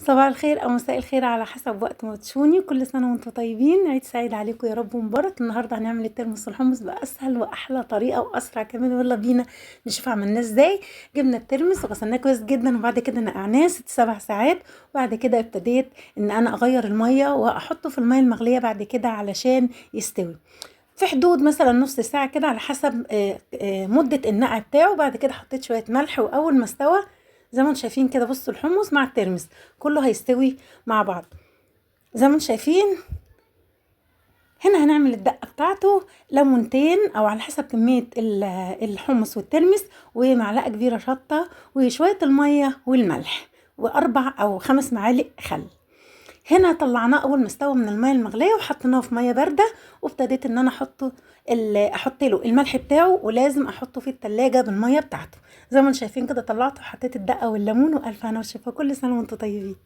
صباح الخير أو مساء الخير على حسب وقت ما تشوفوني، كل سنة وانتم طيبين، عيد سعيد عليكم يا رب ومبارك. النهارده هنعمل الترمس الحمص بأسهل وأحلى طريقة وأسرع كمان، يلا بينا نشوف عملناه ازاي. جبنا الترمس وغسلناه كويس جدا وبعد كده نقعناه 6 7 ساعات، وبعد كده ابتديت ان انا اغير المية واحطه في المية المغلية بعد كده علشان يستوي في حدود مثلا نص ساعة كده على حسب مدة النقع بتاعه. بعد كده حطيت شوية ملح، وأول ما استوى زي ما انتم شايفين كده، بصوا الحمص مع الترمس كله هيستوي مع بعض زي ما انتم شايفين. هنا هنعمل الدقة بتاعته، ليمونتين أو على حسب كمية الحمص والترمس، ومعلقة كبيرة شطة، وشوية المية والملح، و4 أو 5 معالق خل. هنا طلعناه اول ما استوى من الميه المغليه وحطيناه في ميه بارده، وابتديت ان انا احط له الملح بتاعه، ولازم احطه في التلاجة بالميه بتاعته. زي ما انتم شايفين كده طلعته وحطيت الدقه والليمون، والف هنا وشفا، كل سنه وانتم طيبين.